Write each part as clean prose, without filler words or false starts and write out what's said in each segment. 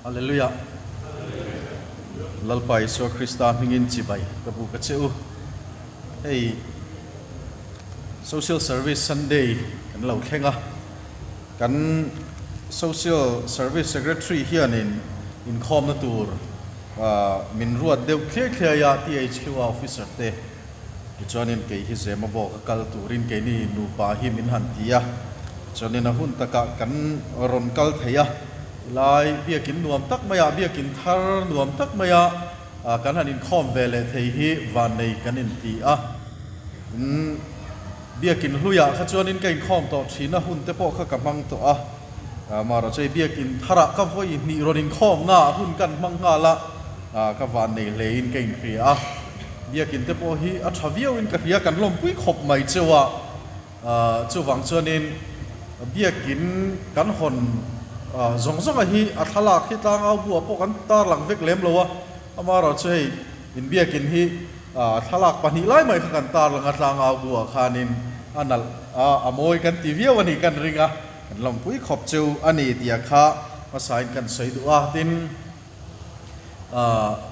Hallelujah. Lalpai so Krista mingin cibai kabu kaceu. Hey, social service Sunday kan lau khenga kan social service secretary here in Inkhawm na tur min ruat deu khle ya THQ officer te chuanin ke hi Zemabawk kal turin ke ni nu pa hi min han tia chuanin a hun taka kan ron kal theya lai biakin nuam tak maya biakin thar nuam tak maya kan han Inkhawm vele thei hi van nei kan in ti a biakin hluya kha chuanin ke Inkhawm to thina hun te po kha kamang to a mara chei biakin thara ka voi ni ron Inkhawm nga hun kan mang nga la ka van nei lein ke in khria biakin te po hi a thaviau in ka hria kan lom pui khop mai chewa chuwang chuanin biakin kan hon zong a hi a thalak hi tang au bu po kan tar lang vek lem lowa amara chei in biakin hi thalak pani lai mai kan tar lang atlang au bu khanin anal amoi kan tiviau ani kan ringa kan lom pui khop cheu ani tia kha pasain kan sei du a tin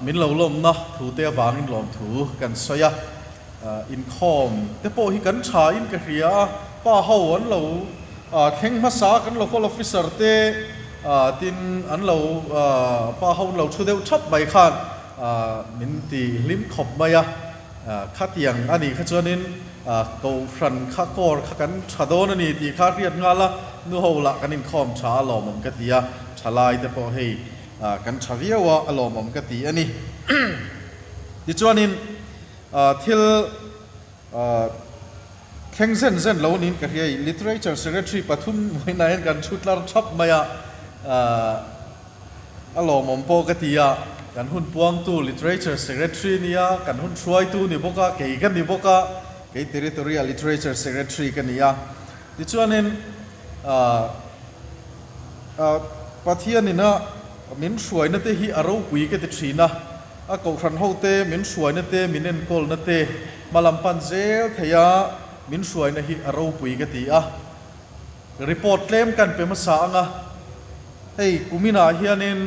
min lo lom na thu te wangin lom thu kan soya Inkhawm te po hi kan tha in ka hria pa ho an lo theng ma sa kan local officer te tin an lo pa ho lo thu deu thap mai khan min ti lim khop maya kha tiang ani kha chuanin ko fran kha kor kha kan thadon ani ti kha riat nga la nu ho la kan Inkhawm tha lo mom ka tia thalai te po hei kan thaviawa alomam ka ti ani ti chuanin thil khengzen zen lo nin ka hriai literature secretary pathum hoina hen kan thutlar thap maya alomam po ka tia kan hun puang tu literature secretary nia kan hun thruai tu ni boka ke kan ni boka ke territorial literature secretary kan nia ti chuanin pathian ina min suai na te hi aro pui ke te thina a ko khan ho te min suai na te min en kol na te malam pan zel theya min suai na hi aro pui ke ti a report claim kan pe ma sa anga hei kumina hianin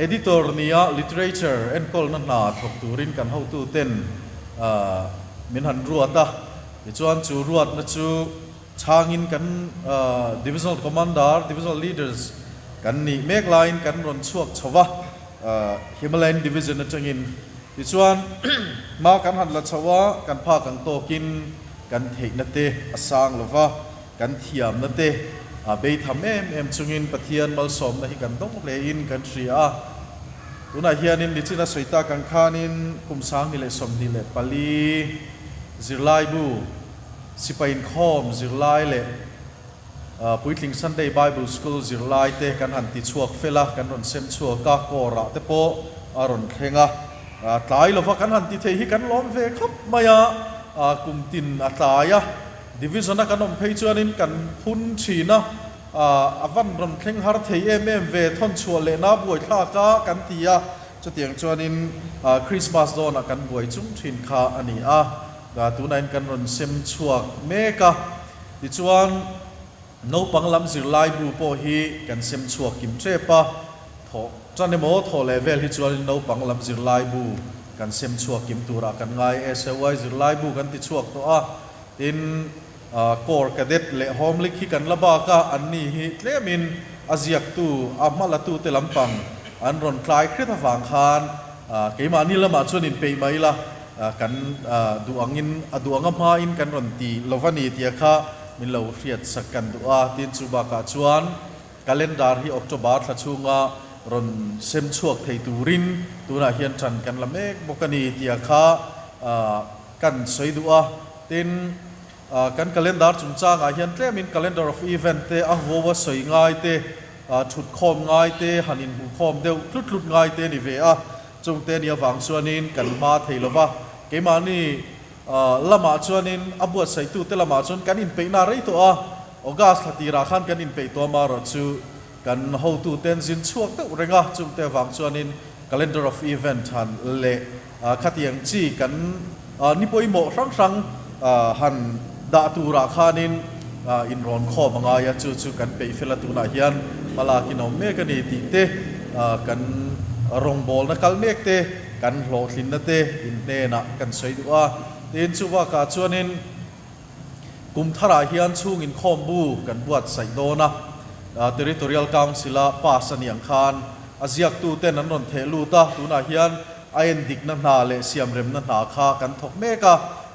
editor nia literature en kol na na thok turin kan ho tu ten min han ruata ti chuan chu ruat na chu changin kan divisional commander divisional leaders kan ni mek line kan ron chuak chawa Himalayan division atangin ti chuan ma kan han la chawa kan pha kan tokin kan theik na te asang lova kan thiam na te be tham em chungin pathian mal som na hi kan dong le in kan ria tuna hianin lichina soita kan khanin kumsang ni le som ni le pali zirlai bu sipa Inkhawm zirlai le Puitling Sunday Bible School zirlai te kan han ti chuak fela kan ron sem chuak ka kora te po aron khenga tlai lova kan han ti thei hi kan lom ve khop maya kum tin ataya division kan om phei chuanin kan hun thina avan ron thleng har thei em ve thon chua le na buai thla ka kan tia chutiang chuanin Christmas dona kan buai chung thin kha ani tunain kan ron sem chuak meka ti chuan no panglam zirlai bu po hi kan sem chuak kim trepa tho chane mo tho level hi chuan no panglam zirlai bu kan sem chuak kim tura kan ngai SY zirlai bu kan ti chuak to in core cadet le home lik hi kan laba ka anni hi tlemin aziak tu amala tu te lampang an ron klai khrit awang khan keima ni lama chuan in pe mai la kan duangin aduanga ma in kan ron ti lovani tia kha min lo hriat sakan du'a tin chuba ka chuan calendar hi October thla chunga ron sem chuak thei turin tuna hian than kan lamek bokani tia kha kan soi du'a tin kan calendar chungchanga hian tlemin calendar of event te a huwa soi ngai te thut khom ngai te hanin hu khom deu tlut ngai te ni ve chung te nia wang chuanin kan ma thei lova keimani lama chuanin abuat saitu te lama chuan kan in peina rei to August tira khan kan in pe to ma ro chu kan ho tu ten zin chuak te renga chung te wang chuanin calendar of event han le khatiang chi kan ni poimo rang han da tu ra khanin in ron kho manga ya chu kan pe fela tu na hian มาลากินอมเมกันนี่ติเตกันรองบอลนักเมกเตกันโหลดลินนัเตอินเตนะกันสวยดูว่าเดินชูว่ากาชวนินกุมทาราฮิอันชูงินคอมบูกันบวชใส่โดนะterritorial councilป้าสนิยังคานอาเซียตูเตนันนนเทลูตาตูนาฮิอันไอเอ็นดิกนันนาเลเซียมเรมนันนาคากันทกเมกา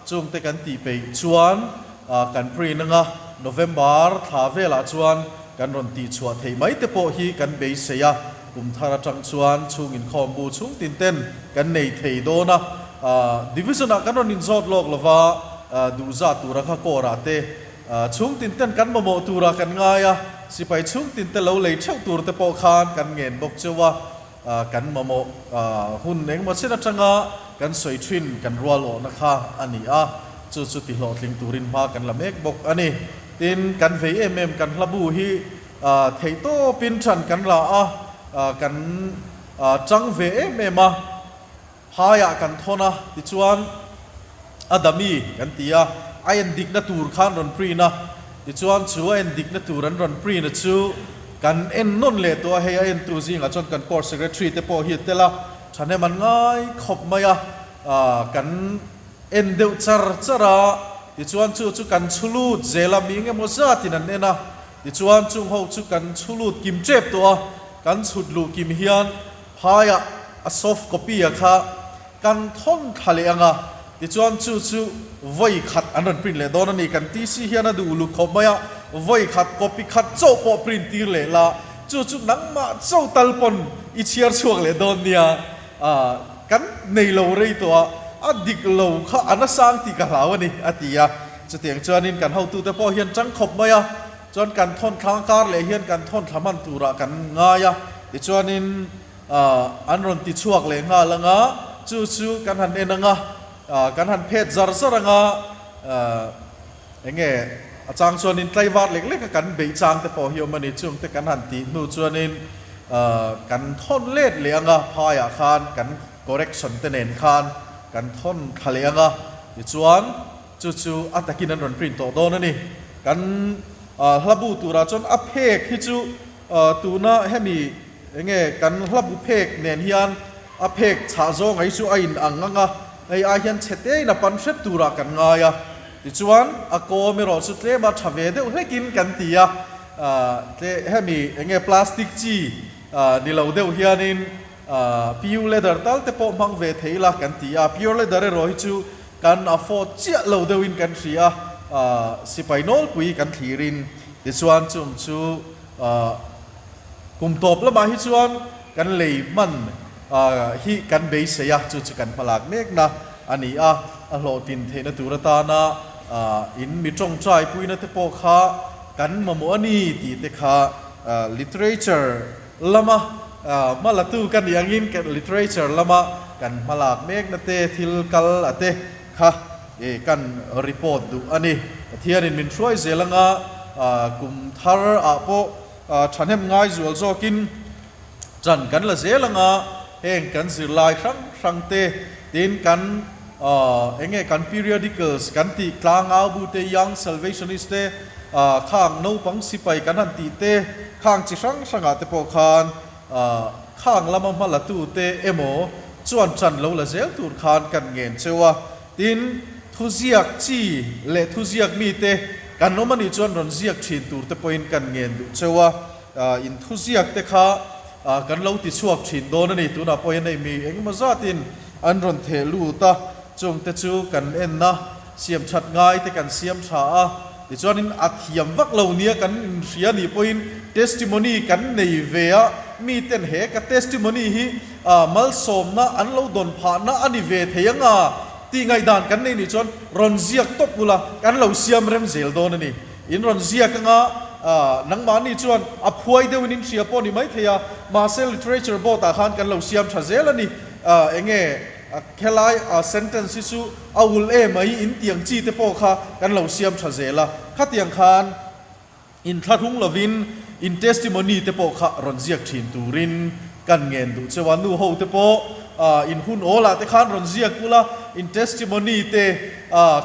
จงเตกันตีไปชวนกันพรีนังNovember ท้าเวลาชวนกันรอนตีชัวเทไม่เตโปฮีกันเบสเซียกุมทาราจังชวนชูงินคอมบูชุงตินเต้นกันในเทโดนะdivision กันรอนอินซอดโลกละว่าดูซาตูรักโกราเตชุงตินเต้นกันมาโมตูรักกันง่ายสิไปชุงตินเต้นเราเลยเช่าตูรเตโปคานกันเงินบอกเจ้าว่ากันมาโมหุ่นเองมาเช่นจังกันสวยชินกันรัวโลนะคะอันนี้จุดสุดที่หลอดลิงตูรินพากันละเมกบอกอันนี้ตินกันเวเอ็มกันระบุฮีเทโตปินชันกันละกันจังเวเอ็มมาพายกันทนะติจวนอดามีกันตีไอเอ็นดิกนัตูร์ขานรอนปรีนะติจวนชัวเอ็นดิกนัตูรันรอนปรีนะชูกันเอ็นนนเลตัวเฮียเอ็นตูซิงจนกันคอร์สเซกเรทรีเตโปฮีเตละฉันให้มันง่ายขบมายกันเอ็นเดวจาระดิจวนชูกันชุลูดเจลามิงเอโมซาตินันเนนะดิจวนชูเขาชูกันชุลูดกิมเจ็บตัวกันชุดลูกิมเฮียนพายซอฟต์คอปี้ค่ะกันท่อนทะเลดิจวนชูไว้ขัดอันนั้นปริ้นเลยโดนนี่กันที่ซีเฮียนดูลูกเขาไม่ไว้ขัดคอปี้ขัดโจ้ปอปริ้นตีเลยละชูนังมาโจ้ตัลปนอิเชียร์ช่วงเลยโดนเนี่ยกันในโลเรตัวดิกโลข้าอันนั้นสร้างที่กะลาวนี่อติยาจะเตียงจวนนินกันเฮาตูแต่พอเฮียนจังขบไม่จนกันท่อนทางการเลยเฮียนกันท่อนทำมันตูระกันง่ายดิจวนนินอันรอนติช่วงเลยง่ายละง่าชูกันหันเอ็นง่ากันหันเพศจาร์สระง่าอย่างเงี้ยอาจารย์จวนนินไตรวัดเล็กๆกันเบยจางแต่พอเฮียมันนี่ช่วงแต่กันหันตีนูจวนนินกันท่อนเล็ดเลยง่าพายอาคารกัน correction เตเนนคานกันท่อนทะเลดิจวนจู่อัตตะกินันรอนปรินโตโดนนี่กันระบุตัวราจนอเพกที่จู่ตัวน่าให้มีอย่างเงี้ยกันระบุเพกเนียนเฮียนอเพกชาโจงไอจู่ไออินอังงะไออาเฮียนเฉดนับปันเสพตัวรากันง่ายดิจวนอโกมีรสสุดเล่มาชเวเดอุเฮกินกันตีเล่ให้มีอย่างเงี้ยพลาสติกจีนี่เราเดวเฮียนินพิวเลเดอร์ตัลเตปมังเวทีละกันตีพิวเลเดอร์รอฮิจูกันฟอเจียเราเดวินกันเสียสิไปโนลกุยกันทีรินดิส่วนจูกุมตบแล้วมาฮิจวนกันเลยมันฮิกันเบสเสียจูกันพลากเมกนะอันนี้โลตินเทนตุรตานาอินมิจงใจปุยนัตโปคากันมาโมนีตีเตคาliterature ละมามาละตูกันอย่างนี้กัน literature ละมากันมาลากเมกนัตเตทิลกัลอเตค่ะกันรีพอร์ตดูอันนี้เทียนินมินช่วยเจลังกุมทาร์อาโปฉันเห็นง่ายจวลโจกินจันกันละเจลังเองกันสิลายครั้งเตดินกันเองกัน periodicals กันตีกลางอาบูเตยัง salvationist เตข้างโนปังสิไปกันหันตีเตข้างจิสังสังอาเตโปคานข้างละมัมละตูเตเอโมจวนจันเราละเจลตูคานกันเงินเชวะดินทุเซียกจีเละทุเซียกมีเตกันโนมันอีจวนรอนเซียกชินตูเตปอยน์กันเงินดูเชวะอินทุเซียกเตข้ากันเราติดช่วงชินโดนนี่ตัวน่ะปอยน์ในมีเองมาซาตินอันรอนเทลูตาจงเตจูกันเอ็นนะเสียมชัดง่ายแต่กันเสียมช้าดิจวนินอัฐยมวักเหล่านี้กันเสียนี่ปอยน์ testimony กันในเวียมีเต็นเหกับ testimony ฮีมัลสมนะอันเราโดนผ่านนะอันนี้เวทยังตีไงด่านกันนี่จนรอนเซียกตบบุละกันเราเสียมเร็มเซลโดนนี่อินรอนเซียกนังมานี่จวนอภัยเดวินินเสียปอนี่ไม่เทียมาเซล literature บอตาขันกันเราเสียมชาเซลนี่เองแค่ไล่sentence ซูเอาวุลไม่อินเตียงจีเตปอค่ะกันเราเสียมชาเซละข้าเตียงขันอินทัดหุงลวินอิน testimony เตปอค่ะรอนเซียกชินตูริน กันเงินดูเจวันนูโฮเตโปอินหุนโอละเตขานรอนเซียกุละอินเทสติมอนีเต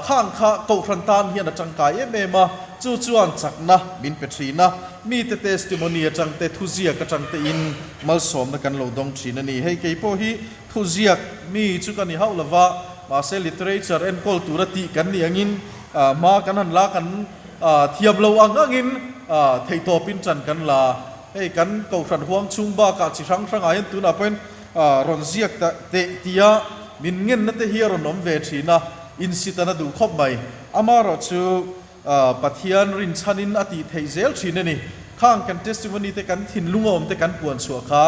ข้างข้าโกครันตานเฮียนจังกายเมมาจู่จวนจักนะมินเปทรีนะมีเตเทสติมอนีจังเตทุเซียกจังเตอินมัลสอมนักันโลดงทรีนันี่ให้เกี่ยวฮีทุเซียกมีจุกันนี่ฮาวลาวะมาเซลิเทเรเจอร์แอนด์คัลตูรติกันนี่อย่างินมากันหันลากันเทียบเราอังงินเทยโตปินจันกันลาให้กันเกาขันห่วงชุงบ้ากาจิรังรังอายันตุนาเป็นรอนเซียกเตตียมินเงินนั่นเตฮียรอนอมเวทีนะอินสิตานาดูคบไหมอามารอจูปัทยานรินชันินอติเทเซลชีนนี่ข้างกันเทสติมอนีเตกันทินลุงอมเตกันปวนสัวขา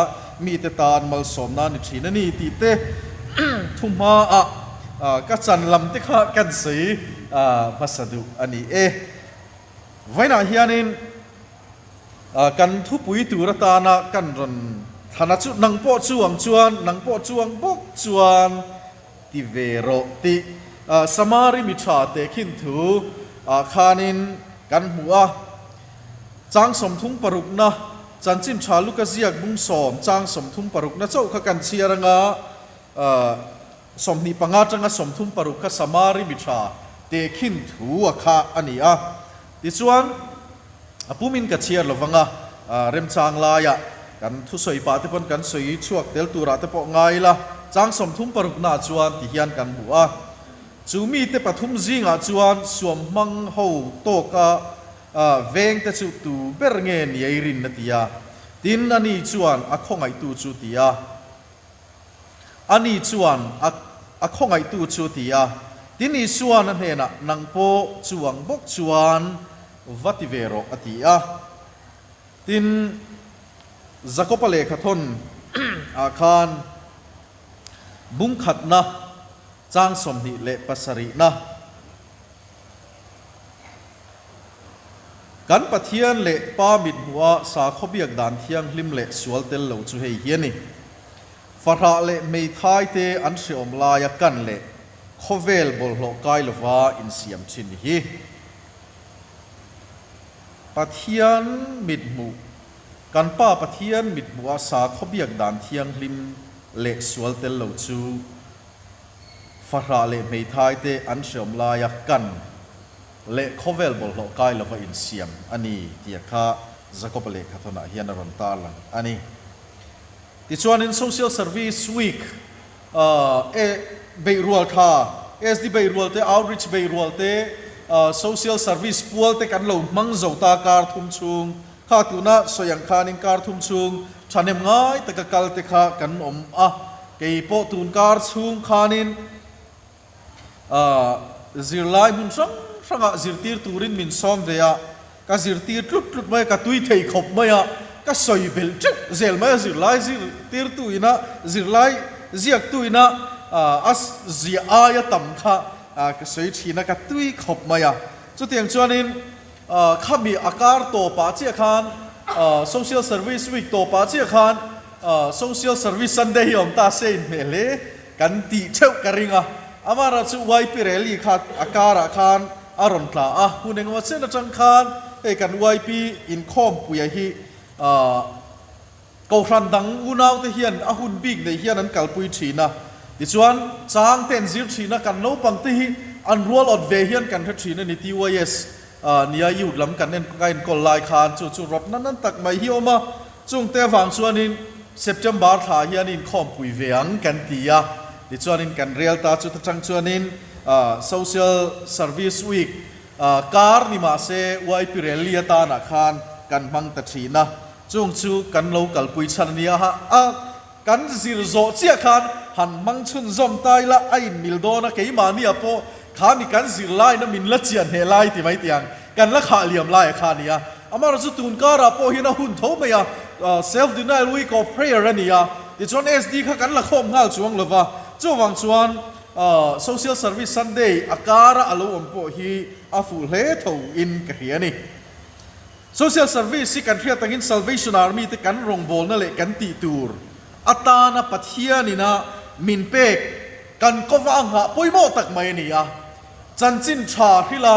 มีเตตานมัลสอมนานิชีนนี่ตีเตทุ่มมากัจจันลำเตข้ากันสีภาษาดูอันนี้ไว้หน้าเฮียนินกันทุบปุยตูรตานะกันรอนธนาจุนังโปจวงจวนนังโปจวงบกจวนติเวโรติสมาริมิชาเตขินถูคานินกันหัวจางสมทุงปรุกนะจันจิมชาลุกเซียกบุ้งสอมจางสมทุงปรุกนะเจ้าขกันเชียรงาสมนิปังอาจังสมทุงปรุกสมาริมิชาเตขินถูข้าอันนี้ดิส่วนผู้มินกัเชียร์หลวังเริ่มจางลายกันทุสอยปาติปนกันสอยช่วงเตลตูระเตปอไงล่ะจางสมทุมปรุกนาจวนที่ยันกันบัวจูมีเตปทุมจิงจวนสวมมังหูโตกะเวงเตจูตูเบรเงนยัยรินนติยาดินอันนี้จวนอคงไอตูจูติยาอันนี้จวนอคงไอตูจูติยาดินนี้จวนนั่นเองนังโปจวงบกจวนวัติเวโรอติยาดินจักรพเลขทนอาคารบุ้งขัดนะจางสมนิเลปัสรินะกันปะเทียนเลป้ามิดหัวสาขบียกดานเทียงลิมเลสวลเตลเหลวจูเฮียนี่ฟาระเลไม่ทายเตอันเสียอมลายกันเลขเวลบอลโลกายลวาอินเสียมชินฮีปะเทียนมิดมูกันป้าปะเทียนมิดบัวสาขบียกดานเทียงลิมเล็กสวลเตลเหลวจูฟาราเล่ไม่ทายเตอันเสียมลายกันเล็กขเวลบอลโลกายลวาอินเสียมอันนี้ที่ข้าจักรพเลขทนาเฮียนรันตาลังอันนี้ที่ชวนin social service weekเบย์รัวท่าSD เบย์รัวเต outreach เบย์รัวเตsocial service ปัวเตกันเหลวมังเจ้าตาการทุ่มชุงข้าตุนะสยังคานิงการทุ่มชุงฉันเอ็มง่ายแต่กัลเตข้ากันเกี่ยโปตุนการชุงคานินซิร์ไลมุนสังซิร์ตีร์ตูรินมินซอมเวียก็ซิร์ตีร์ทุกไม่ก็ตุยเทยขบไม่ก็สอยเบลจุเซลไม่ซิร์ไลซิร์ตีร์ตุยนะซิร์ไลเจียกตุยนะเจียอายตั้มข้าก็สอยทีนะก็ตุยขบไม่จุดที่อย่างชวนนินข้ามีอาการโตป่าเจียขันsocial service week โตป่าเจียขันsocial service Sunday ยอมตาเซนเมเลกันตีเช่ากันริงอามาราชูไวปิเรลีขัดอาการขันอารมณ์ตาหุ่นเองว่าเส้นจังขันกันไวปีอินคอมปุยฮีกูฟันดังอุณาวเทียนหุ่นบิ๊กในเฮียนั้นกัลปุยชีนะดิฉันจางเต็นซิร์ชีนะกันโนปังตีอันรัวลอดเวียนกันทัชีนะนิติวายสนี่อายุล้ำกันเน้นกันกอลลายคานจู่รถนั้นตักไม่เหี่ยวมาจุงเตวังส่วนนี้เซปเทมบาร์ถ่ายยันอินคอมปุยเวียงกันตีดิส่วนนี้กันเรียลตาจุดจังส่วนนี้ social service week การนิมาเซวายพิเรลียตานักขันกันมังตัชีนะจุงจูกันโลกัลปุยชันนี้กันซิรโซเจียขันหันมังชุนซอมตายละไอ้มิลโดนะเกี่ยมานี่พอข้ามีการสิไลนะมินละเจียนเฮไลที่ไม่เตียงกันละขาเหลี่ยมไล่ข้านี่อามาเราจะตูนการะพอเห็นหุ่นท้องไหมself denial week of prayer นี่ดิฉัน SD ข้ากันละข้อมห้าช่วงเลยว่าช่วงชวนsocial service Sunday อาการะอารมณ์พอฮีอาฟูเล่ทูอินกะเฮียนี่ social service ที่กันเรียกตั้งอิน Salvation Army ที่กันรงบอลนั่นแหละกันตีตูร์อัตานะปัทเฮียนี่นะมินเป็กกันก็ว่างหะปุยโมตักไม่นี่จันจินชาที่ละ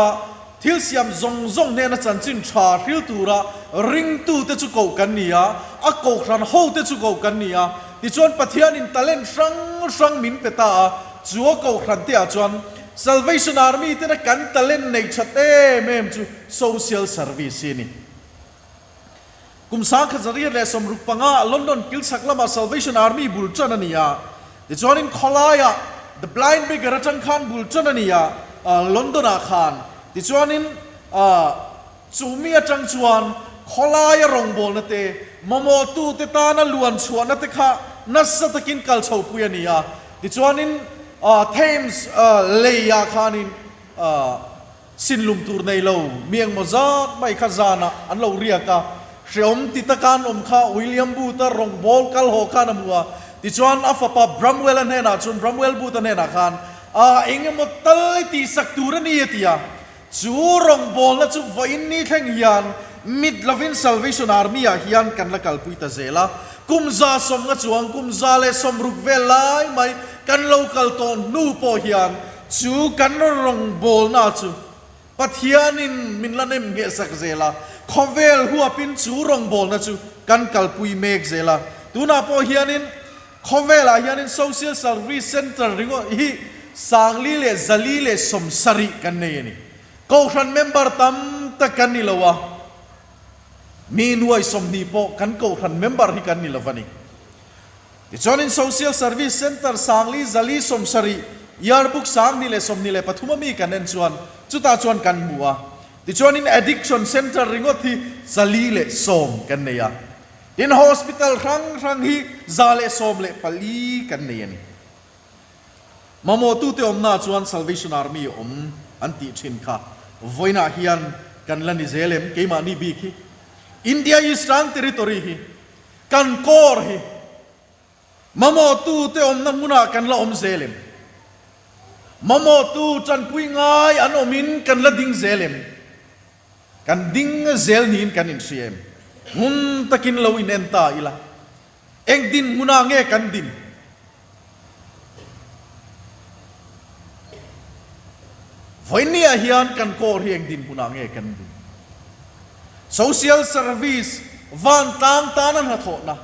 thil siam zong ne na chan chin tha thil tura ring tu te chu ko kan nia a ko khran ho te chu ko kan nia ti chuan pathian in talent sang min peta chuo ko khran te a chuan Salvation Army te na kan talent nei chate mem chu social service ni kum sa kha zari le som ruk panga London kil saklama Salvation Army bul chan ania ti chuan in kholaya the blind beggar chang khan bul chan ania London a khan ti chuan in chumi atang chuan kholaya rong bol na te momo tu te tana luan chuan na te kha nasa takin kal chho puya nia ti chuan in Thames leya khanin sinlum tur nei lo mieng mozat mai khazana an lo riaka hreom titakan kha William Buta rong bol kal ho khan amua ti chuan afapa Bramwell an hena chun Bramwell Buta hena khan engemo tal ti saktura ni tia chu rong bol na chu voin ni thleng hian mid lovin Salvation Army a hian kan la kal puita zela kumza som nga chuang kumza le som ruk velai mai kan local ton nu po hian chu kan rong bol na chu pathianin minlanem nge sak zela khovel huapin chu rong bol na chu kan kalpui mek zela tuna po hianin khovela hianin social service center ringo hi sangli le zali le somsari kan nei ni ko khan member tam ta kan ni lawa mi nuai somni po kan ko khan member hi kan ni lawani ti chuan in social service center sangli zali somsari yearbook sang ni le somni le pathuma mi kan en chuan chuta chuan kan muwa ti chuan in addiction center ringot hi zali le som kan neya in hospital rang hi zale som le pali kan nei ani mamo tu te omna chuan Salvation Army anti thin kha voina hian kan lani zelem keima ni bi khi India Eastern Territory hi kan kor hi mamo tu te omna muna kan la zelem mamo tu chan pui ngai an omin kan la ding zelem kan ding zel nin kan in siem mun takin lo in enta ila eng din muna nge kan din voinia hian kan kor hi eng din muna nge kan din social service van tang tanan ha tho na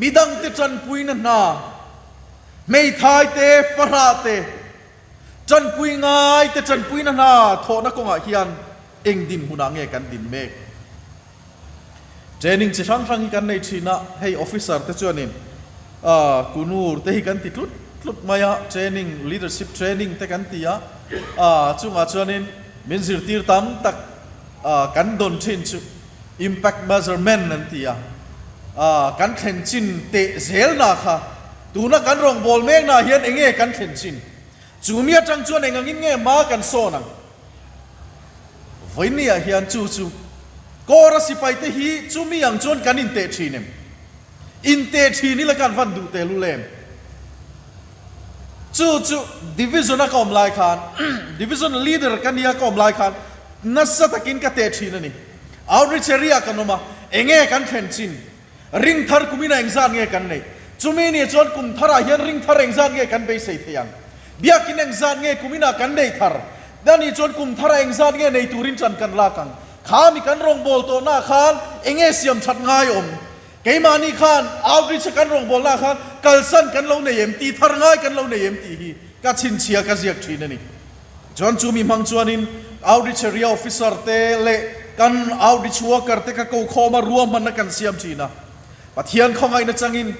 midang te chan pui na mei thai te fara te chan pui ngai te chan pui na tho na ko nga hian eng din muna nge kan din mek training chi sang hi kan nei thina hey officer te chuanin kunur te hi kan ti tlut maya training leadership training te kan tia chunga chuanin minzir tir tam tak kan don thin chu impact measurement nan tia kan thlen chin te zel na kha tuna kan rong bol mek na hian enge kan thlen chin chumia chang chuan engangin nge ma kan so nang voinia hian chu kora sipai te hi chumi ang chuan kan in te thinem in te thini la kan van duhte lulem chu division a kom lai khan division leader kan ya kom lai khan nasa takin ka te thina ni outreach area kanoma enge kan thlen chin ring thar kumina engzan nge kan nei chumi ni chuan kum thara hian ring thar engzan nge kan be sei theyang biakin engzan nge kumina kan nei thar dani chuan kum thara engzan nge nei turin chan kan la kang khami kan rong bol to na khan enge siam that ngai keimani khan outreach kan rong bol na khan kalsan kan lo nei ti thar ngai kan lo nei ti hi ka chin chia ka ziak thina ni chuan chumi mang chuanin outreach area officer te le kan outreach worker te ka ko khoma ruam man na kan siam thina pathian khongai na changin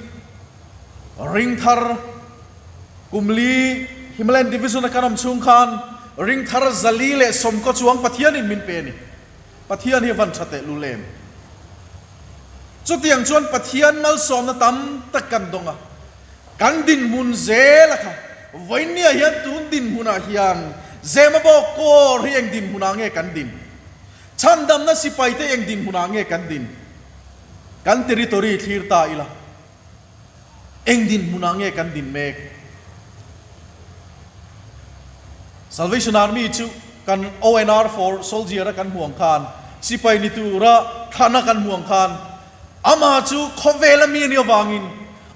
ring thar kumli Himalayan division kanam chung khan ring thar zali le som ko chuang pathian in min pe ni pathian hi van thate lulem chu tiang chuan pathian mal som na tam tak kan donga kan din mun zela kha voinia hian tun din huna hian Zemabawk kor hi eng din huna nge kan din chandam na sipai te eng din huna nge kan din kan territory thir ta ila eng din huna nge kan din mek Salvation Army chu kan ONR for soldier kan huang khan sipai ni tura thana kan huang khan ama chu khovela mi ni wangin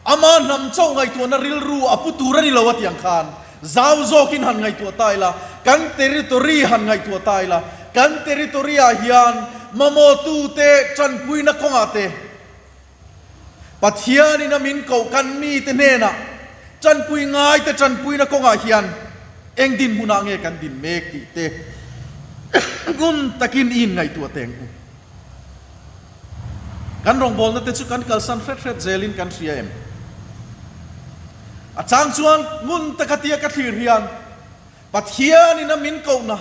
ama nam chau ngai tu na ril ru apu tura ni lawat yang khan zau zokin han ngai tu taila kan territory han ngai tu taila กันเทริตอรีอาฮิอันมาโมตูเตจันปุยนักของอาเตปัทยานี่นามินเก่ากันมีเตเนนะจันปุยง่ายแต่จันปุยนักของอาฮิอันเองดินมุนาเงกันดินเมกติเตงุนตะกินอินไงตัวเต็งกันรองบอลนั่นเตจุกันกัลสันเฟรดเจลินกันเสียเอ็มอาจารย์ชวนงุนตะกตียกัทีเรียนปัทยานี่นามินเก่านะ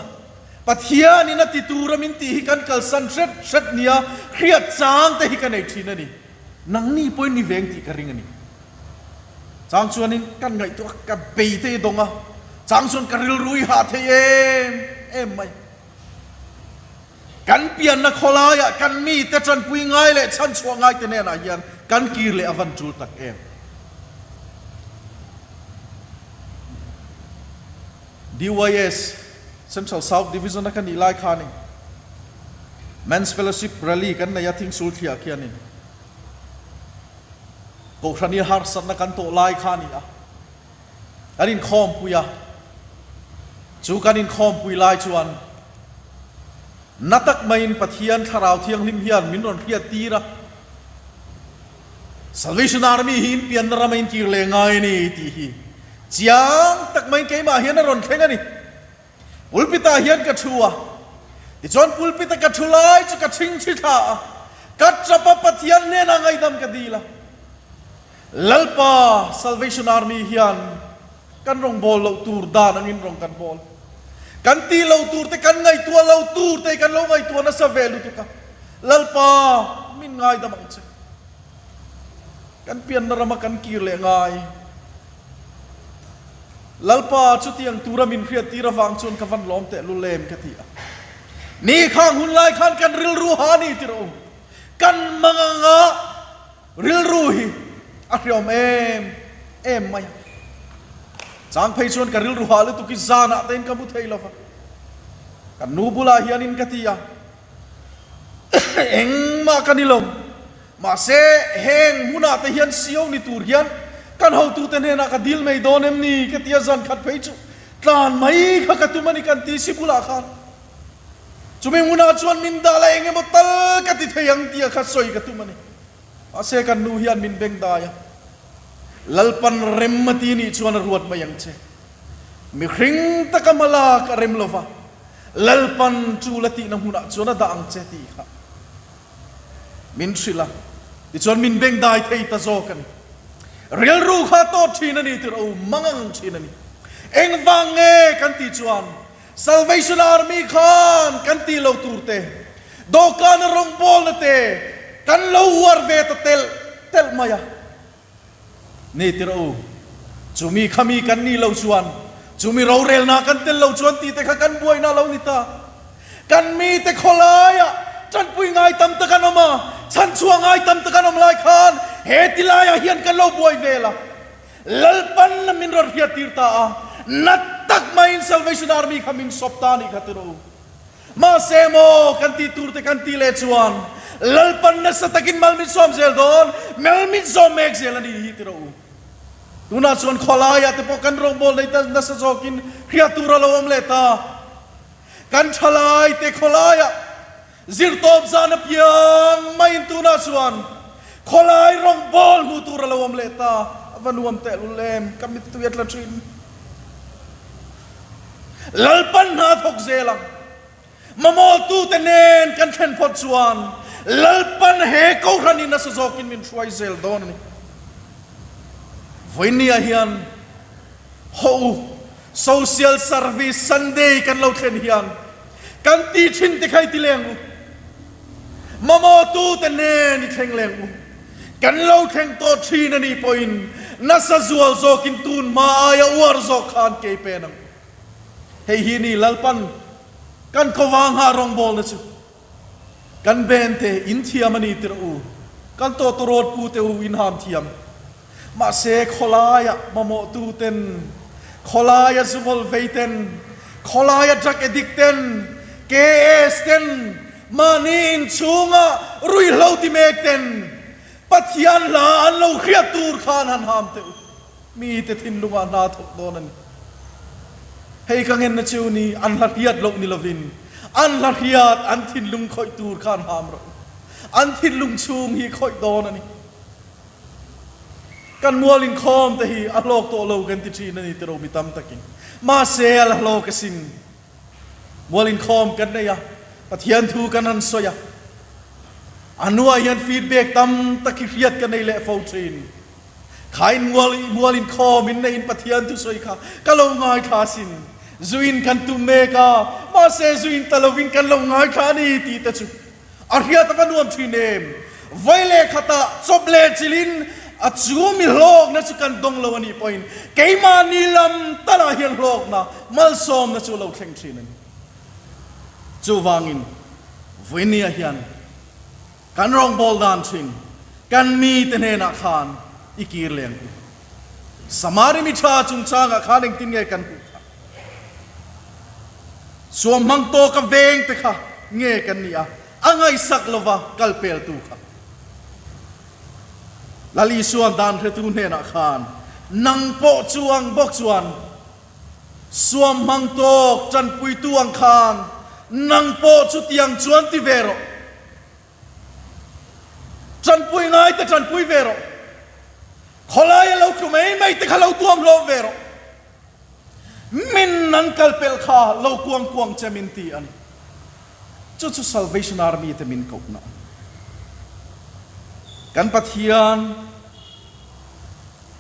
ปัทยานี่นาติตูรามินตีฮิกันกัลสันเฟรดเนียเครียดจางแต่ฮิกันไอทีนั่นนี่นังนี่ปอยนี่เวงตีกระริงนี่จางชวนนี่กันไงตัวกับเปย์เตยดงอ่ะจางชวนกันริลรุยหาเทเอ็มไม่กันเปลี่ยนนักขลายกันมีแต่จันปุยง่ายเลยฉันชัวง่ายแต่แน่นอนยันกันกีร์เลยอวันจูตักเองDYS Central South Division นักนี่ไล่ขานี่ Men's Fellowship Rally กันในยาทิ้งสูตรเขียเขียนี่กูครั้งนี้ฮาร์สันนักกันโตไล่ขานี่อ่ะอันนี้คอมปุยอ่ะจูกันอินคอมปุยไล่ชวนนัตักไม่อินปัทยันทาราวเทียงลิมเฮียนมินรอนเพียตีระ Salvation Army หินเปลี่ยนระไม่อินกีร์เลงไงนี่ทีฮีจียงตักไม่เกี่ยมาเฮียนรอนแข่งนี่ปุลปิตาเฮียนกัดชัวที่จวนปุลปิตากัดชัวไล่จะกัดชิงชิท่ากัดจับปัทยันเนี่ยนางไงดำกัดดีละลัลปา Salvation Army เฮียนกันรองบอลเราตูร์ดานังอินรองกันบอลกันตีเราตูร์แต่กันไงตัวเราตูร์แต่กันเราไงตัวน่าสเวลุตุกะลัลปามินไงดำมังเชกันเปลี่ยนนรมากันกีร์เลงไงลัลปาชุดยังตูรามินเครียดตีระวังชนกับวันล้อมแต่ลุเลมกตินี่ข้างหุ่นลายขันกันริลรูฮานี่ที่เรากันมังงะริลรูฮีอัครยอมเอ็มไม่จางเพย์ชวนกันริลรูฮาเลยตุกิจานะเต็นกับบุตรเฮลฟ้ากันนูบุลาฮิอานินกติยาเอ็งมากันนิลมมาเสเฮงมุนาเทียนเสียวนิตูเรียนกันเฮาตูเตนเฮนักดิลไม่โดนเอ็มนี่กติยาจันขัดเพย์จูตานไม่ข้ากตุมันกันตีสิบุลาขันจุไม่มุนาชวนมินดาเลงเอมตัลกติเทียงตีขัดสอยกตุมันนี่อาเสกันนูฮิอันมินเบงดายาลัลปันเรมมตีนี่ชวนรวดมายังเชมีคริงตะกมาลากเรมโลฟาลัลปันจูลติน้ำหุนักชวนด่างเชตีค่ะมินชิลาที่ชวนมินเบงได้เทยตะโจกันเรียลรู้ข้าโตทีนันนี่ที่เรามังทีนันนี่เอ็งฟังเงกันตีชวน Salvation Army ขันกันตีเราตูเตดอกกันรองบอลเตกันเราวาร์เวตเตลมายานี่ที่เราจูมีขมีกันนี่เราชวนจูมีเราเรลนากันเตลเราชวนตีแต่กันบวยนาเรานิตากันมีแต่ขลายฉันปุยง่ายตำตะกันออกมาฉันชัวง่ายตำตะกันออกมาลายคานเฮติลายเฮียนกันเราบวยเวล่ะลัลปันนมินรอเฮียตีร์ตานัดตักมาอิน Salvation Army ขมินสอบตานี่ขัดเรามาเซโมกันตีตูร์แต่กันตีเลชวนลัลปันนัสตักินมัลมิดซอมเซลดอนมัลมิดซอมเมกเซลนี่ฮิตเราตุน่าชวนขลายแต่พอกันรองบอลในตันนัสโจกินเฮียตูร์เราอมเลตากันฉลายแต่ขลายซิร์ตอบซานเปียงไม่อินตุน่าชวนขลายรองบอลหูตูร์เราอมเลตาวันวมเตลุเลมกำมิตุยัดละชินลัลปันหาทกเซลังมาโมตูเตเนนกันเทนพอดชวนลัลปันเฮกูรันินัสโจกินมินช่วยเซลดอนนี่วันนี้เฮียนโฮsocial service Sunday กันเราเทนเฮียนกันตีชินติใครตีเลงมาโมตูเตเนนี่เทงเลงกันเราเทงโตชีนันนี่ปอยน์นัสจวลโจกินตูนมาอายอวร์โจคานเกยเปนังเฮียนี่ลัลปันกันขวางหารองบอลนะจูกันเบนเตอินเทียมันนี่ติรูกันโตตรอดปูเตอูอินหามเทียมมาเซขลายมาโมตูเตนขลายซุบอลเวเตนขลายจักเอดิกเตนเกเอสเตนมานินชูงะรุยเหลาติเมกเตนปัทยันลาอันเราเขียตูร์ขานหันหามเตอูมีแต่ทินลุมานาทกโดนันเฮ้ยกังเงินนะชิวนี่อันละเอียดลงนิลวิน อันละเฮียดอันทินลุงคอยตูดข้านหามเราอันทินลุงชูงฮีคอยโดนนี่กันมัวลินคอมแต่ฮีอัลโลกโตโลกันติดชีนั่นนี่ตเรามีตั้มตะกินมาเสียละโลกสินมัวลินคอมกันได้ยะปะเทียนทูกันนั้นสวยอันนัวยันฟีดแบ็กตั้มตะกิเฟียดกันในเละฟาวทรีนขายมัวลินคอมินในอินปะเทียนทูสวยค่ะก็ลงง่ายขาสินจุินกันตุเมกามาเซจุินตะลวินกันลงง่ายขานี่ตีตะจุอาริยะตะวันวันทีเนมไวเลขตะจบเลจิลินอัจฉริมิโลกนั่นสุกันดงลวันนี้พอยน์เกยมานิลำตะลาเฮียนโลกนะมัลซอมนั่นสุเราเข่งทีนั้นจูวางินวินีเฮียนกันรองบอลดานชิงกันมีเตเนนักขานอีกีร์เลียงสมาริมิชาจุงชางอาคารเองตินเงกันสวมมังโตกับเวงเตค่ะเงกันนี่อ่ะไงสักลวะกัลเปลตูค่ะลลีส่วนดานเรตูเนนักขานนังโปจวงบกจวนสวมมังโตจันปุยตวงคานนังโปจุดยังจวนติเวโรจันปุยง่ายแต่จันปุยเวโรขอลายเราคุไม่แต่เขาเราตัวมโลเวโรมินนังกัลเปลข้าเรากวงจะมินตีอันจุด Salvation Army จะมินกุกนะกันปัทยาน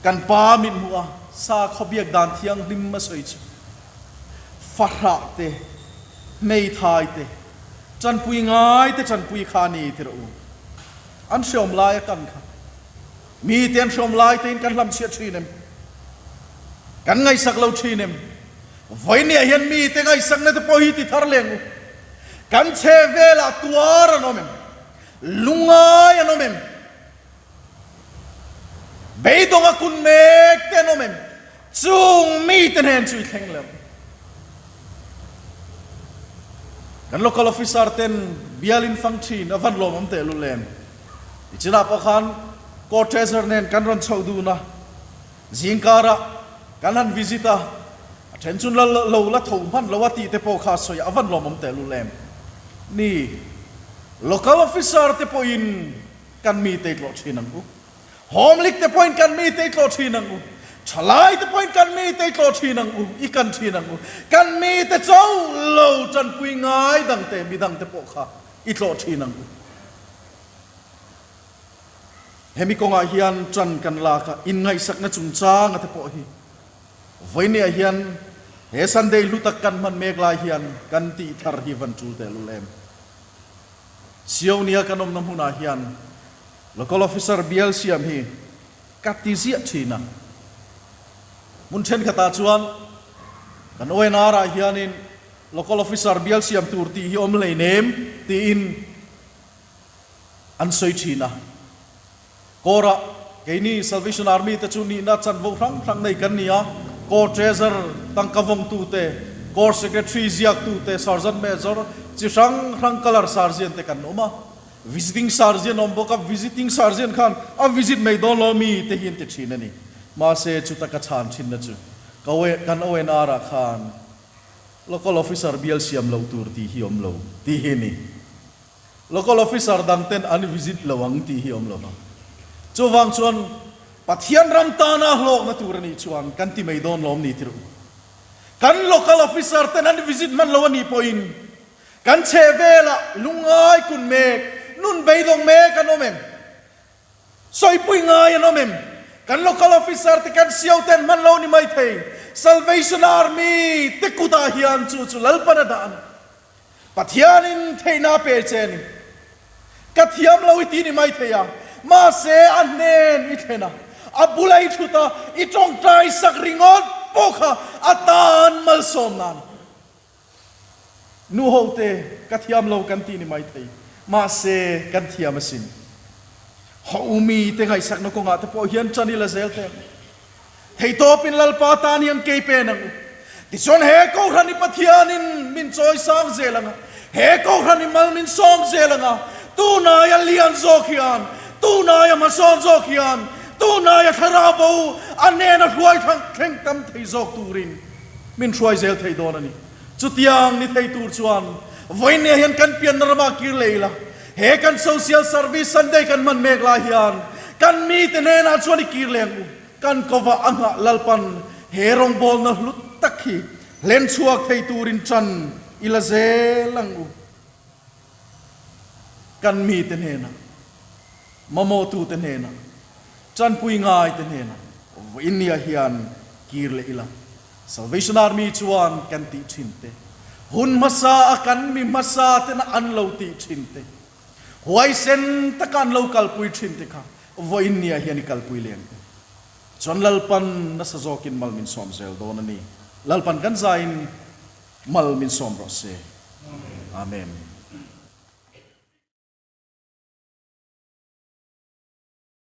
กันปามินหัวซาขบียกดานเทียงริมมาสวยจุฟาระเตไม่ทายเตจันปุยง่ายแต่จันปุยขานีเทระอูอันเชื่อมลายกันค่ะมีเตียนชมลายเตียนกันลำเชียชีนมกันไงสักเราชีนมไว้เนี่ยเห็นมีแต่ไงสักนั่นจะพอหิติทาร์เลงกันเชเวลาตัวระนมลุงไงนมเบยดงคุณเมกเตนมจุงมีแต่เห็นช่วยแข่งเลยกัน local officer เต็นเบียลินฟังชีนวันลมเตลุเลมอิจฉาพอขันโคเทเซอร์เนนกันรันชาวดูนะจิงการะกันนันวิจิตาเช่นจุนเราละทุ่มพันละวัติเตปอข้าสวยอวันลมเตลุเลมนี่ local officer เตปออินกันมีเตกโลชีนังกูโฮมลิกเตปออินกันมีเตกโลชีนังกูฉลายเตปออินกันมีเตกโลชีนังกูอีกันชีนังกูกันมีเตเจ้าเราจันปุยง่ายดังเตมีดังเตปอข้าอีโลชีนังกูเฮมิกงอาเฮียนจันกันลากอินไงสักนัดจุนจ้างอัตโปฮีไว้เนี่ยเฮียนเฮสันเดย์ลุตักกันมันเมกลาเฮียนกันตีทาร์ฮีวันจูเตลุเลมเสียวเนี่ยกันอมน้ำหุนาเฮียนแล้วก็ออฟฟิเซอร์เบียลเซียมฮีกัดติเสียชีนะมุนเชนขตาจวนกันโอเอนาราเฮียนินแล้วก็ออฟฟิเซอร์เบียลเซียมตูร์ตีฮิอมเลยเนมตีอินอันสวยชีนะโกระเกนี่ Salvation Army แต่ชุนีนัดจันวงครั้งในกันนี้โกเทเซอร์ตั้งกวงตูเตโก Secretary เซียกตูเต Sergeant Major จิชังครั้ง Color Sergeant เตกันโนมา Visiting Sergeant อมบอกกับ Visiting Sergeant ขันvisitไม่โดนลมีเตหินเตชินนี่มาเสจุตะกัจฉานชินนะจูกันเอาเอ็นอาร์ขัน Local Officer เบียลเซียมเราตูร์ตีฮิอมเราตีหินนี่ Local Officer ดังเต้นอัน visit เราวังตีฮิอมเราจวงชวนปัทยันรำตานาโลกนัตุรนีชวนกันที่ไม่โดนล้อมนี่ทิรุกัน local officer เต้นอันวิสิตมันละวันนี้พอยน์กันเชเวล่ะลุงไอ้คุณเมกนุ่นไปลงเมกกันโนเมมสอยปุยง่ายโนเมมกัน local officer ที่กันเสียวเต้นมันละวันนี้ไม่เท Salvation Army ที่กุตาฮิอันจูลัลปนาดานปัทยันินเทน่าเปเจนกัทยามละวิตีนี่ไม่เทียมาเสียอันเนนอีเทนะอับบุไลชุตาอีจงใจสักริงอดปกะอัตานมัลสมนันนูโฮเตกัทยามโลกันตีนี่ไม่เทียมาเสียกันเทียมสินฮาอุมีเตงไอสักนกงาตะโพเฮียนจันนี่ละเซลเตเฮโตปินลัลปาตานียนเกยเปนังดิฉันเฮโกรันิปัทยานินมินจอยสองเซลังเฮโกรันิมัลมินสองเซลังตูนายเลียนโซคิอันตูนายมาสอนโซคิอันตูนายทาราบูอันเนนรวยทั้งแข่งตั้มไทยโซกตูรินมินช่วยเซลไทยโดนนี่จุดยังนี่ไทยตูชวน voi ne hian kan pian rama kir leila he kan social service sunday kan man mek la hian kan mi te ne na chuani kir leng kan kova anga lalpan herong bol na lut takhi len chuak thei turin chan ila zelang kan mi te ne na mamo tu te ne na chan pui ngai te ne na inia hian kir le ila Salvation Army chuan kan ti chinte hun masa akan mi masa te na an lo ti chinte huai sen takan local pui chinte kha voin nia hian kal pui leng chon lalpan na sa zokin mal min som zel don ani lalpan kan zain mal min som ro se amen